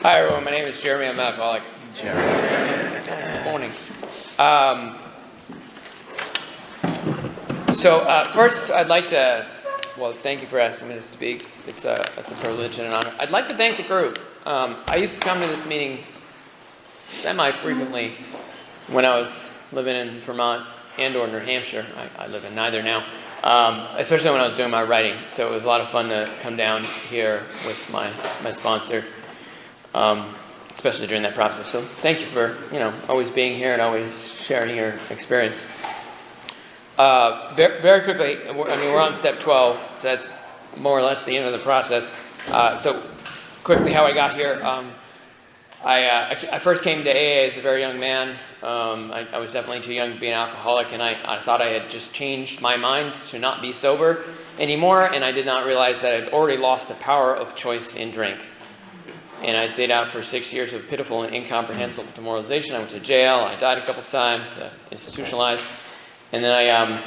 Hi everyone, my name is Jeremy. I'm an alcoholic. Jeremy. Morning. First I'd like to, thank you for asking me to speak. It's a privilege and an honor. I'd like to thank the group. I used to come to this meeting semi-frequently when I was living in Vermont and or New Hampshire. I live in neither now. Especially when I was doing my writing. So it was a lot of fun to come down here with my sponsor. Especially during that process. So thank you for, always being here and always sharing your experience. Very quickly, we're on step 12, so that's more or less the end of the process. So quickly how I got here. I first came to AA as a very young man. I was definitely too young to be an alcoholic, and I thought I had just changed my mind to not be sober anymore, and I did not realize that I'd already lost the power of choice in drink. And I stayed out for 6 years of pitiful and incomprehensible demoralization. I went to jail. I died a couple times, institutionalized. And then I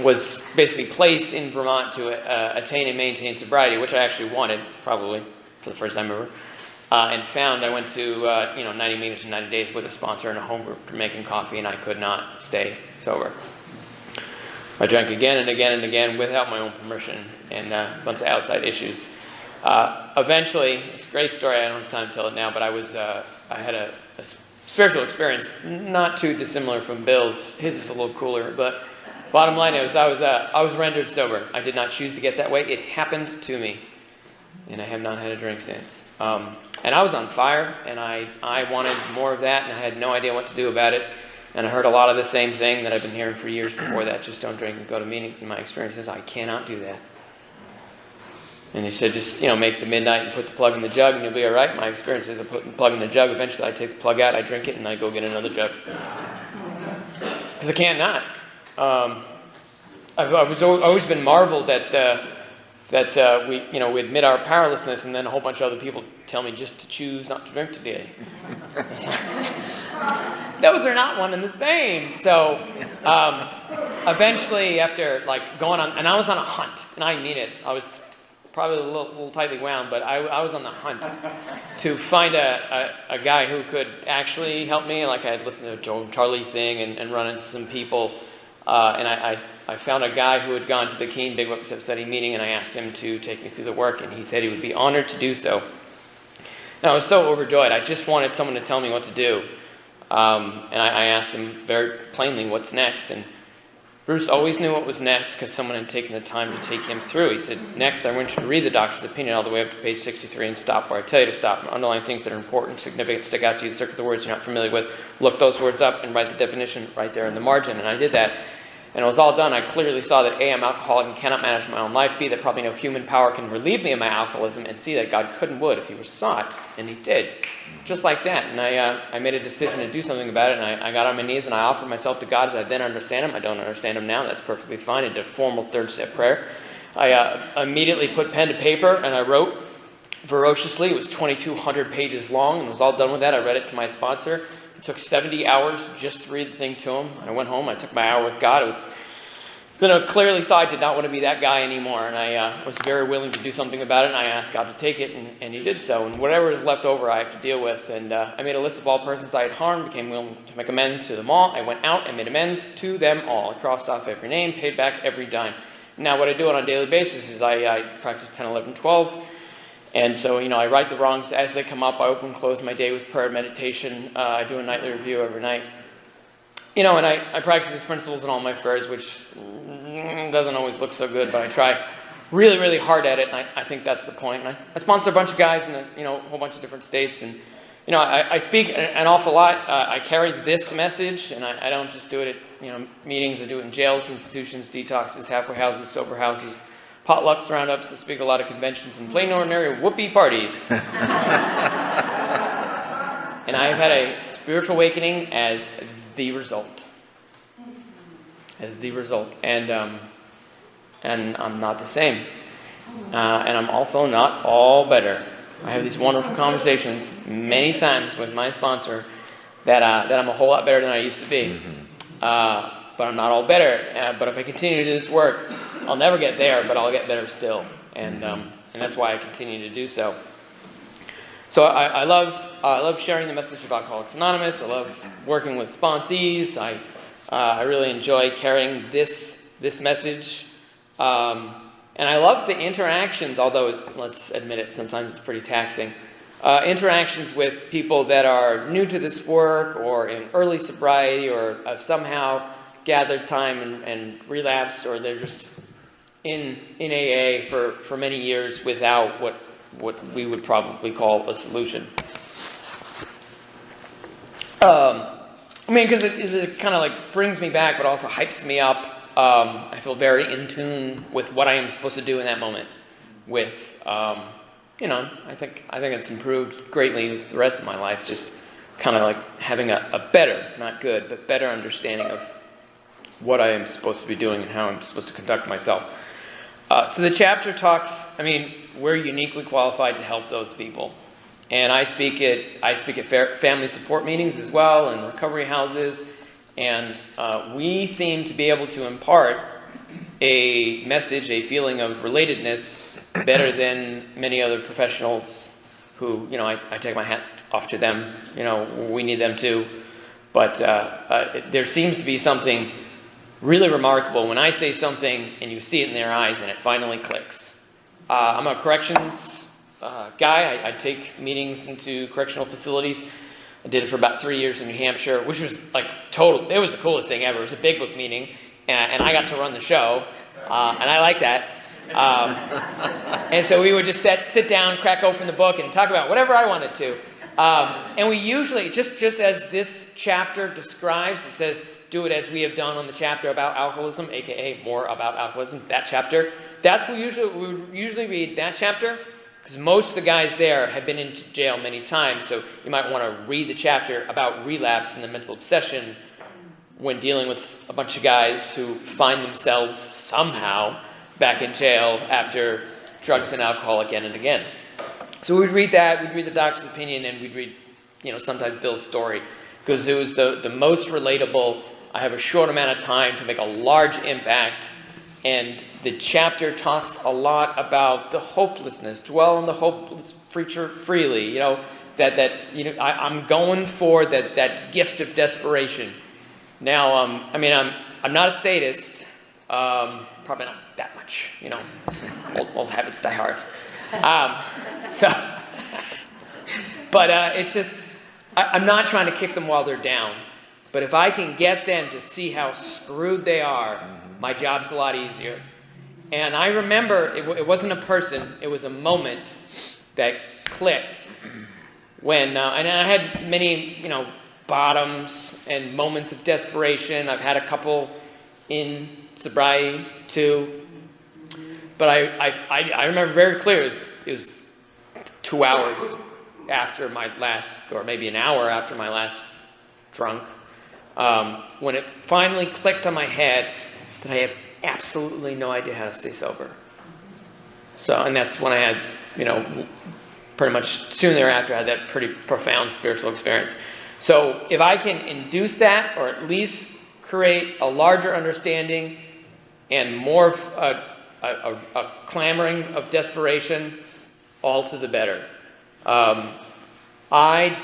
was basically placed in Vermont to attain and maintain sobriety, which I actually wanted, probably, for the first time ever. And found I went to 90 meetings in 90 days with a sponsor and a home group making coffee, and I could not stay sober. I drank again and again and again without my own permission and a bunch of outside issues. Eventually, it's a great story, I don't have time to tell it now, but I had a spiritual experience, not too dissimilar from Bill's. His is a little cooler, but bottom line is I was rendered sober. I did not choose to get that way. It happened to me, and I have not had a drink since. And I was on fire, and I wanted more of that, and I had no idea what to do about it. And I heard a lot of the same thing that I've been hearing for years before that, just don't drink and go to meetings. And my experience is I cannot do that. And they said, just, make the midnight and put the plug in the jug and you'll be all right. My experience is I put the plug in the jug. Eventually I take the plug out, I drink it, and I go get another jug. Because I can't not. I've always been marveled that we admit our powerlessness, and then a whole bunch of other people tell me just to choose not to drink today. Those are not one and the same. So eventually, after going on, and I was on a hunt, and I mean it. I was probably a little tightly wound, but I was on the hunt to find a guy who could actually help me. I had listened to a Joe Charlie thing and run into some people. And I found a guy who had gone to the Keene Big Book Study meeting, and I asked him to take me through the work, and he said he would be honored to do so. And I was so overjoyed. I just wanted someone to tell me what to do. And I asked him very plainly, what's next? And Bruce always knew what was next because someone had taken the time to take him through. He said, next, I want you to read the doctor's opinion all the way up to page 63 and stop where I tell you to stop and underline things that are important, significant, stick out to you, circle the words you're not familiar with, look those words up, and write the definition right there in the margin. And I did that. And it was all done. I clearly saw that A, I'm alcoholic and cannot manage my own life. B, that probably no human power can relieve me of my alcoholism. And C, that God could and would if he were sought. And he did. Just like that. And I made a decision to do something about it. And I got on my knees and I offered myself to God as I then understand him. I don't understand him now. That's perfectly fine. I did a formal third step prayer. I immediately put pen to paper and I wrote ferociously. It was 2,200 pages long. And it was all done with that. I read it to my sponsor. It took 70 hours just to read the thing to him. I went home. I took my hour with God. Then I clearly saw I did not want to be that guy anymore. And I was very willing to do something about it. And I asked God to take it. And he did so. And whatever is left over, I have to deal with. And I made a list of all persons I had harmed, became willing to make amends to them all. I went out and made amends to them all. I crossed off every name, paid back every dime. Now what I do on a daily basis is I practice 10, 11, 12. And so, I right the wrongs as they come up. I open and close my day with prayer and meditation. I do a nightly review every night. And I practice these principles in all my affairs, which doesn't always look so good, but I try really, really hard at it, and I think that's the point. And I sponsor a bunch of guys in a whole bunch of different states, and I speak an awful lot. I carry this message, and I don't just do it at meetings. I do it in jails, institutions, detoxes, halfway houses, sober houses, potlucks, roundups. I speak a lot of conventions and plain ordinary whoopee parties. And I have had a spiritual awakening as the result. And I'm not the same. And I'm also not all better. I have these wonderful conversations many times with my sponsor that I'm a whole lot better than I used to be. But I'm not all better. But if I continue to do this work, I'll never get there, but I'll get better still. And that's why I continue to do so. So I love sharing the message of Alcoholics Anonymous. I love working with sponsees. I really enjoy carrying this message. And I love the interactions, although let's admit it, sometimes it's pretty taxing. Interactions with people that are new to this work or in early sobriety or have somehow gathered time and relapsed, or they're just in AA for many years without what we would probably call a solution. Because it kind of like brings me back, but also hypes me up. I feel very in tune with what I am supposed to do in that moment. With, I think it's improved greatly with the rest of my life. Just kind of like having a better, not good, but better understanding of what I am supposed to be doing and how I'm supposed to conduct myself. So the chapter talks. We're uniquely qualified to help those people, and I speak at family support meetings as well and recovery houses. And we seem to be able to impart a message, a feeling of relatedness better than many other professionals who, I take my hat off to them. We need them too. But there seems to be something really remarkable when I say something and you see it in their eyes and it finally clicks. I'm a corrections guy. I take meetings into correctional facilities. I did it for about 3 years in New Hampshire, which was it was the coolest thing ever. It was a big book meeting, and I got to run the show, and I like that. And so we would just sit down, crack open the book, and talk about whatever I wanted to. And we usually, just as this chapter describes, it says, do it as we have done on the chapter about alcoholism, aka more about alcoholism, that chapter. We usually read that chapter, because most of the guys there have been into jail many times, so you might want to read the chapter about relapse and the mental obsession when dealing with a bunch of guys who find themselves somehow back in jail after drugs and alcohol again and again. So we'd read that, we'd read the doctor's opinion, and we'd read, sometimes Bill's story, because it was the most relatable. I have a short amount of time to make a large impact. And the chapter talks a lot about the hopelessness. Dwell on the hopeless creature freely. I'm going for that gift of desperation. Now, I'm not a sadist. Probably not that much. Old habits die hard. But it's just I'm not trying to kick them while they're down. But if I can get them to see how screwed they are, my job's a lot easier. And I remember it wasn't a person, it was a moment that clicked when, and I had many, bottoms and moments of desperation. I've had a couple in sobriety too. But I remember very clear, it was 2 hours after my last, or maybe an hour after my last drunk, when it finally clicked on my head that I have absolutely no idea how to stay sober. And that's when I had, pretty much soon thereafter, I had that pretty profound spiritual experience. So if I can induce that, or at least create a larger understanding and more of a clamoring of desperation, all to the better. I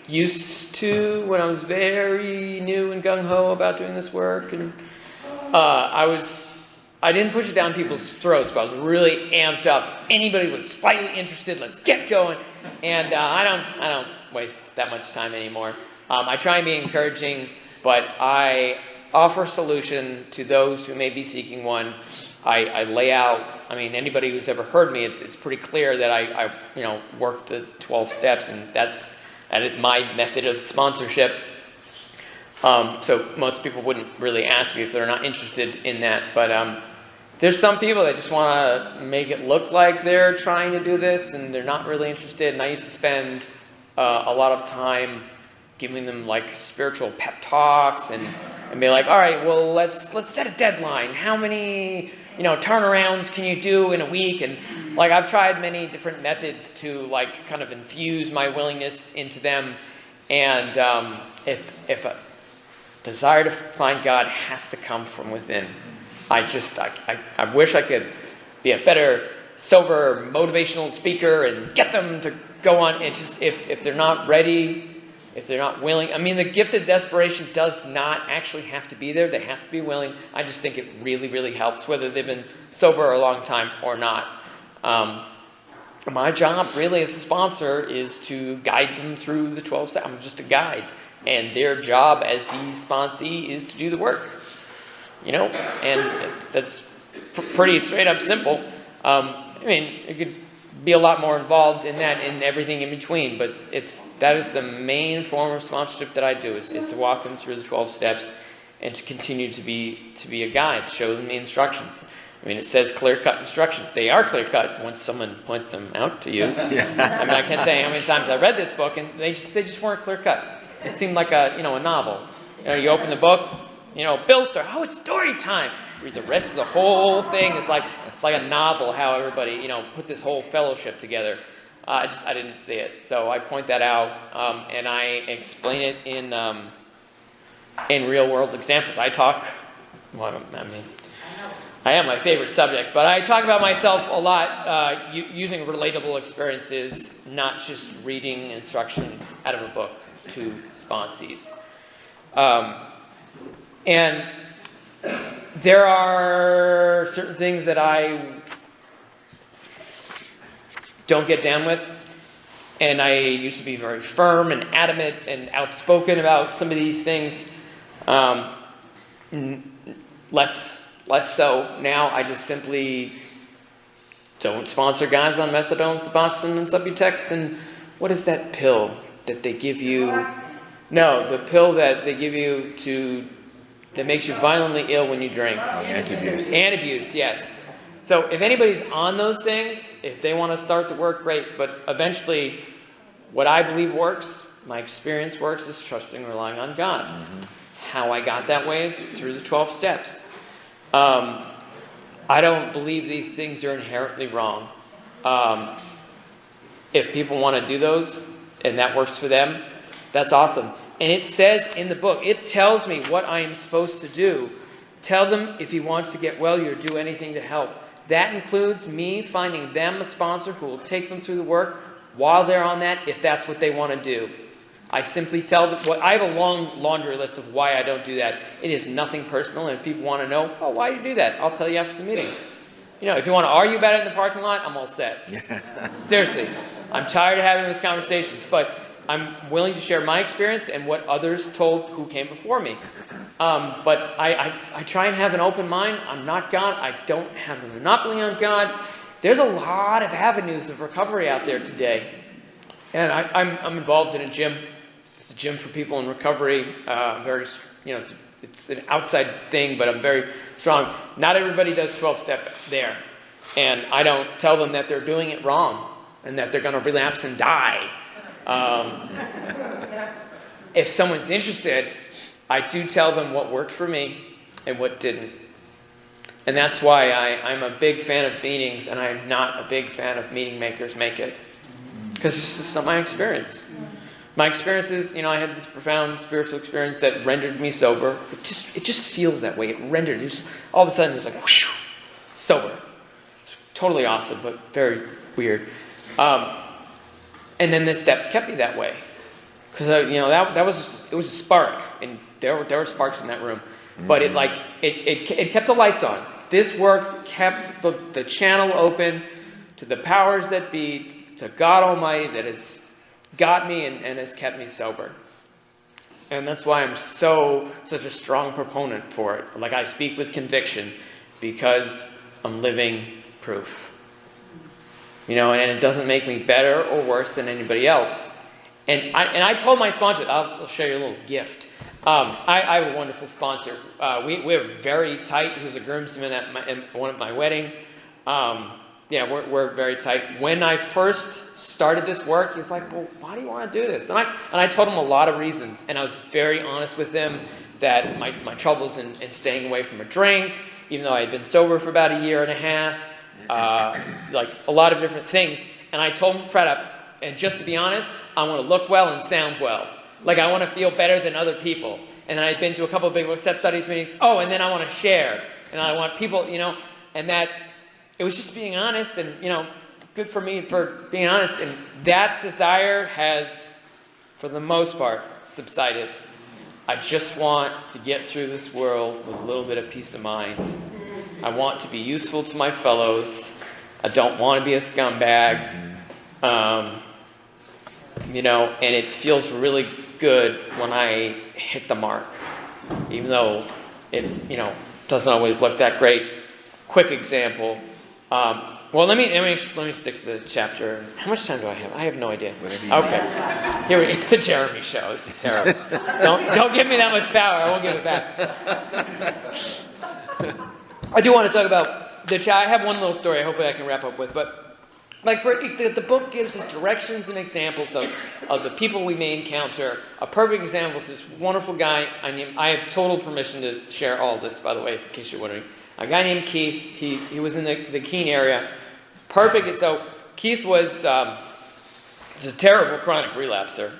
used to, when I was very new and gung-ho about doing this work, and I didn't push it down people's throats, but I was really amped up. If anybody was slightly interested, let's get going. And I don't waste that much time anymore. I try and be encouraging, but I offer a solution to those who may be seeking one. I lay out, anybody who's ever heard me, it's pretty clear that I work the 12 steps, and that is my method of sponsorship. So most people wouldn't really ask me if they're not interested in that. But there's some people that just want to make it look like they're trying to do this, and they're not really interested. And I used to spend a lot of time giving them spiritual pep talks and be like, all right, well, let's set a deadline. How many turnarounds can you do in a week? And I've tried many different methods to kind of infuse my willingness into them. And if a desire to find God has to come from within, I wish I could be a better, sober, motivational speaker and get them to go on. It's just if they're not ready, if they're not willing. I mean, the gift of desperation does not actually have to be there. They have to be willing. I just think it really, really helps, whether they've been sober a long time or not. My job really as a sponsor is to guide them through the 12 steps. I'm just a guide. And their job as the sponsee is to do the work. And that's pretty straight up simple. I mean, it could be a lot more involved in that and everything in between, but that is the main form of sponsorship that I do is to walk them through the 12 steps and to continue to be a guide, show them the instructions. I mean, it says clear-cut instructions. They are clear-cut once someone points them out to you. Yeah. I mean, I can't say how many times I read this book and they just weren't clear-cut. It seemed like a novel. You open the book, Bill Starr, it's story time. Read the rest of the whole thing. It's like a novel how everybody, put this whole fellowship together. I didn't see it. So I point that out, and I explain it in real world examples. I am my favorite subject, but I talk about myself a lot using relatable experiences, not just reading instructions out of a book to sponsees. And there are certain things that I don't get down with, and I used to be very firm and adamant and outspoken about some of these things. Less so now. I just simply don't sponsor guys on methadone, Suboxone, and Subutex. And what is that pill that they give you? No, the pill that they give you that makes you violently ill when you drink. Antabuse. Antabuse, yes. So if anybody's on those things, if they want to start the work, great. But eventually, what I believe works, my experience works, is trusting and relying on God. Mm-hmm. How I got that way is through the 12 steps. I don't believe these things are inherently wrong. If people want to do those and that works for them, that's awesome. And it says in the book, it tells me what I am supposed to do. Tell them if he wants to get well, you'll do anything to help. That includes me finding them a sponsor who will take them through the work while they're on that, if that's what they want to do. I simply tell them I have a long laundry list of why I don't do that. It is nothing personal, and if people want to know, why do you do that? I'll tell you after the meeting. If you want to argue about it in the parking lot, I'm all set. Seriously, I'm tired of having those conversations, but I'm willing to share my experience and what others told who came before me. But I try and have an open mind. I'm not God. I don't have a monopoly on God. There's a lot of avenues of recovery out there today. And I'm involved in a gym. It's a gym for people in recovery. It's an outside thing, but I'm very strong. Not everybody does 12-step there. And I don't tell them that they're doing it wrong and that they're going to relapse and die. If someone's interested, I do tell them what worked for me and what didn't. And that's why I'm a big fan of meetings, and I'm not a big fan of meeting makers make it. Because it's just not my experience. My experience is, I had this profound spiritual experience that rendered me sober. It just feels that way. It rendered. All of a sudden, it's like, whoosh, sober. It's totally awesome, but very weird. And then the steps kept me that way. Because, that was it was a spark. And there were sparks in that room. But it kept the lights on. This work kept the channel open to the powers that be, to God Almighty that has got me and has kept me sober. And that's why I'm such a strong proponent for it. Like, I speak with conviction because I'm living proof. And it doesn't make me better or worse than anybody else. And I told my sponsor, I'll show you a little gift. I have a wonderful sponsor. We're very tight. He was a groomsman at one of my wedding. We're very tight. When I first started this work, he's like, well, why do you want to do this? And I told him a lot of reasons. And I was very honest with him that my troubles in staying away from a drink, even though I had been sober for about a year and a half, like a lot of different things. And I told him flat up, and just to be honest, I want to look well and sound well. Like, I want to feel better than other people. And then I'd been to a couple of Big Book Step Studies meetings. And then I want to share. And I want people, and that, it was just being honest. And, good for me, for being honest. And that desire has, for the most part, subsided. I just want to get through this world with a little bit of peace of mind. I want to be useful to my fellows. I don't want to be a scumbag. And it feels really good when I hit the mark, even though it, doesn't always look that great. Quick example. Well, let me stick to the chapter. How much time do I have? I have no idea. Okay, here it's the Jeremy show. This is terrible. Don't give me that much power. I won't give it back. I do want to talk about the chat. I have one little story. I hope I can wrap up with, but. The book gives us directions and examples of the people we may encounter. A perfect example is this wonderful guy. I have total permission to share all this, by the way, in case you're wondering. A guy named Keith. He was in the Keene area. Perfect. So Keith was a terrible chronic relapser.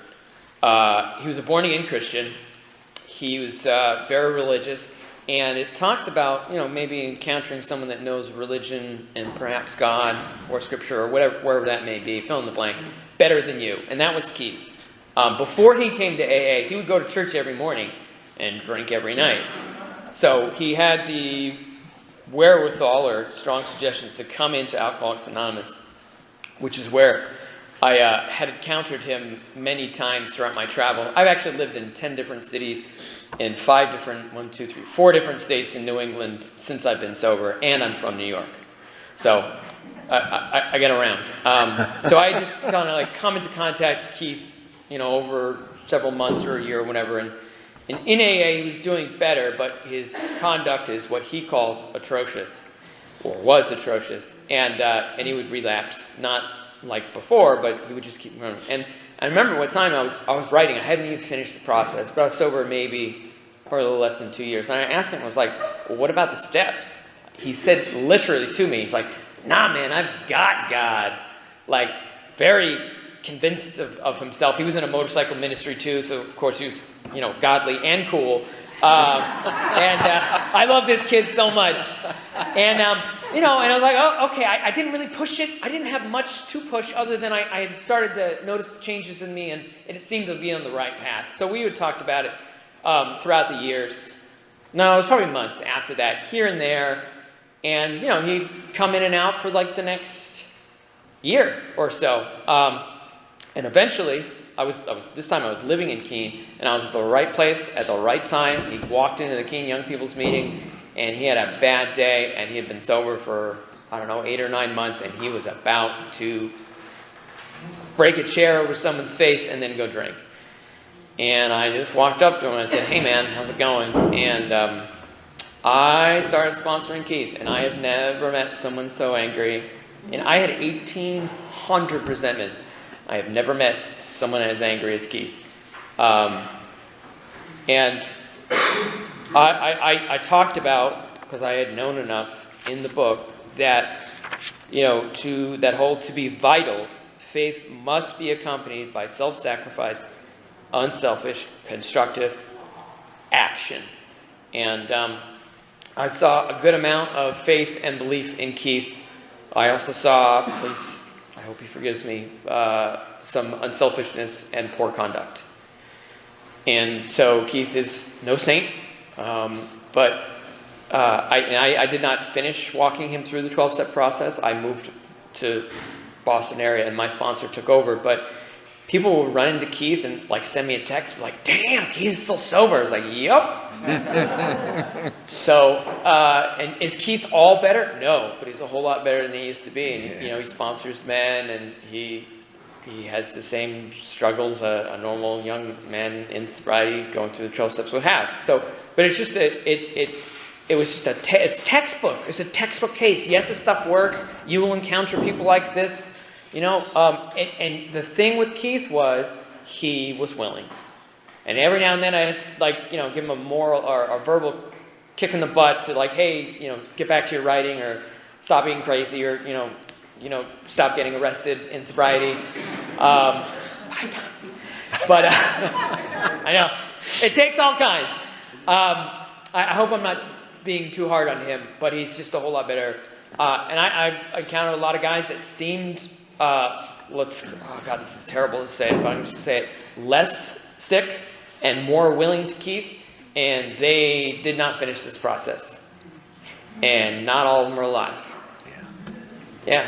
He was a born-again Christian. He was very religious. And it talks about, maybe encountering someone that knows religion and perhaps God or Scripture or wherever that may be, fill in the blank, better than you. And that was Keith. Before he came to AA, he would go to church every morning and drink every night. So he had the wherewithal or strong suggestions to come into Alcoholics Anonymous, which is where I had encountered him many times throughout my travel. I've actually lived in 10 different cities in 4 different states in New England since I've been sober, and I'm from New York. So I get around. So I just kind of come into contact with Keith, over several months or a year or whatever. And in AA, he was doing better, but his conduct is what he calls atrocious, or was atrocious. And he would relapse, not like before, but he would just keep running. And I remember what time I was writing. I hadn't even finished the process, but I was sober probably a little less than 2 years. And I asked him, I was like, well, what about the steps? He said literally to me, he's like, nah, man, I've got God. Very convinced of himself. He was in a motorcycle ministry too, so of course he was, godly and cool. I love this kid so much. And I was like, oh, okay, I didn't really push it. I didn't have much to push other than I had started to notice changes in me, and it seemed to be on the right path. So we had talked about it throughout the years. No, it was probably months after that, here and there. And, he'd come in and out for the next year or so. And eventually, this time I was living in Keene, and I was at the right place at the right time. He walked into the Keene Young People's Meeting, and he had a bad day, and he had been sober for, 8 or 9 months, and he was about to break a chair over someone's face and then go drink. And I just walked up to him and I said, hey man, how's it going? And I started sponsoring Keith, and I have never met someone so angry. And I had 1,800 resentments. I have never met someone as angry as Keith. And I talked about, because I had known enough in the book, that, to be vital, faith must be accompanied by self-sacrifice, unselfish, constructive action. And I saw a good amount of faith and belief in Keith. I also saw, please, I hope he forgives me, some unselfishness and poor conduct. And so Keith is no saint, but I did not finish walking him through the 12-step process. I moved to Boston area, and my sponsor took over. But people would run into Keith and send me a text, like, "Damn, Keith's still sober." I was like, "Yep." So, and is Keith all better? No, but he's a whole lot better than he used to be. And he sponsors men, and he has the same struggles a normal young man in sobriety going through the 12 steps would have. So, but it's just it's textbook. It's a textbook case. Yes, this stuff works. You will encounter people like this, and the thing with Keith was he was willing. And every now and then I'd give him a moral or a verbal kick in the butt to hey, get back to your writing, or stop being crazy, or stop getting arrested in sobriety. 5 times. But I know it takes all kinds. I hope I'm not being too hard on him, but he's just a whole lot better And I've encountered a lot of guys that seemed, oh God, this is terrible to say it, but I'm just going to say it, less sick and more willing to keep, and they did not finish this process. And not all of them are alive. Yeah.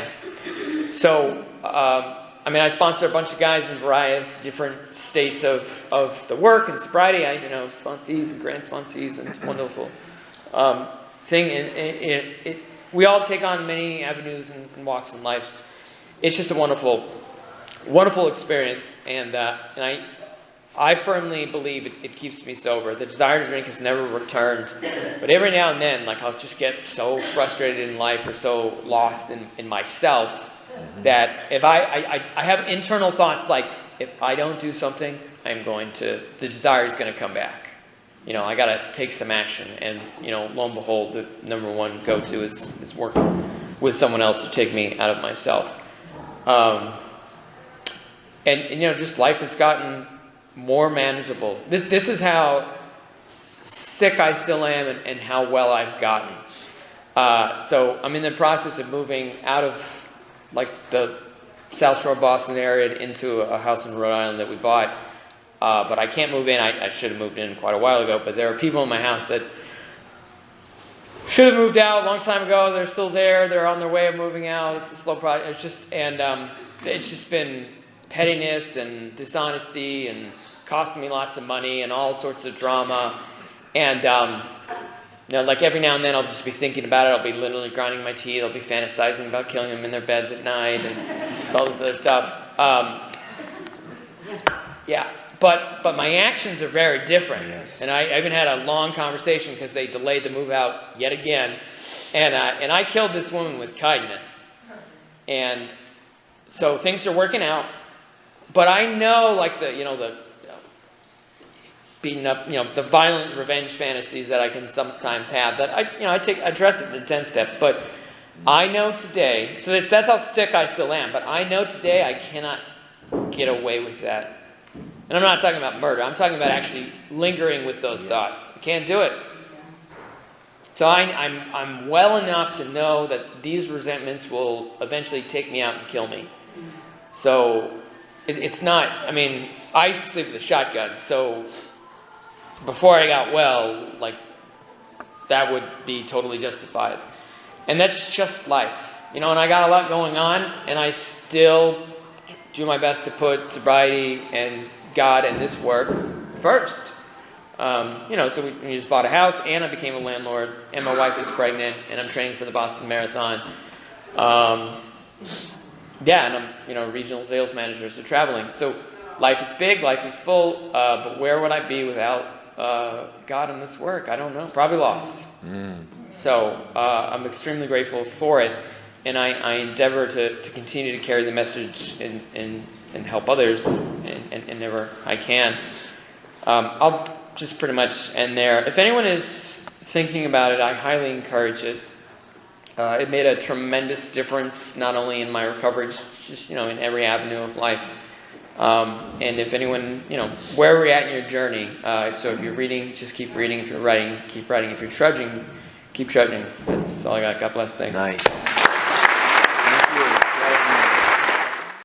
So, I sponsor a bunch of guys in various different states of the work and sobriety. I sponsees and grant sponsees, and it's a wonderful thing. And we all take on many avenues and walks in life. It's just a wonderful, wonderful experience. And I firmly believe it keeps me sober. The desire to drink has never returned. But every now and then, I'll just get so frustrated in life or so lost in myself that if I have internal thoughts like, if I don't do something, the desire is going to come back. I got to take some action. And, lo and behold, the number one go-to is working with someone else to take me out of myself. And just life has gotten more manageable. This is how sick I still am and how well I've gotten. So I'm in the process of moving out of the South Shore Boston area into a house in Rhode Island that we bought. But I can't move in. I should have moved in quite a while ago, but there are people in my house that should have moved out a long time ago. They're still there. They're on their way of moving out. It's a slow process. It's just been pettiness and dishonesty and costing me lots of money and all sorts of drama. And, every now and then I'll just be thinking about it. I'll be literally grinding my teeth. I'll be fantasizing about killing them in their beds at night and all this other stuff. But my actions are very different. Yes. And I even had a long conversation because they delayed the move out yet again. And I killed this woman with kindness. And so things are working out. But I know, the beating up, the violent revenge fantasies that I can sometimes have, that I address it in the 10-step. But I know today, so that's how sick I still am, but I know today I cannot get away with that. And I'm not talking about murder. I'm talking about actually lingering with those thoughts. I can't do it. So I'm well enough to know that these resentments will eventually take me out and kill me. So it's not, I used to sleep with a shotgun. So before I got well, that would be totally justified. And that's just life. And I got a lot going on, and I still do my best to put sobriety and God and this work first. So we just bought a house, and I became a landlord, and my wife is pregnant, and I'm training for the Boston Marathon. And I'm, a regional sales manager, so traveling. So life is big, life is full, but where would I be without God and this work? I don't know. Probably lost. So I'm extremely grateful for it, and I endeavor to continue to carry the message and help others whenever I can. I'll just pretty much end there. If anyone is thinking about it, I highly encourage it. It made a tremendous difference, not only in my recovery, just in every avenue of life. And if anyone, where we're at in your journey, so if you're reading, just keep reading. If you're writing, keep writing. If you're trudging, keep trudging. That's all I got. God bless. Thanks. Nice.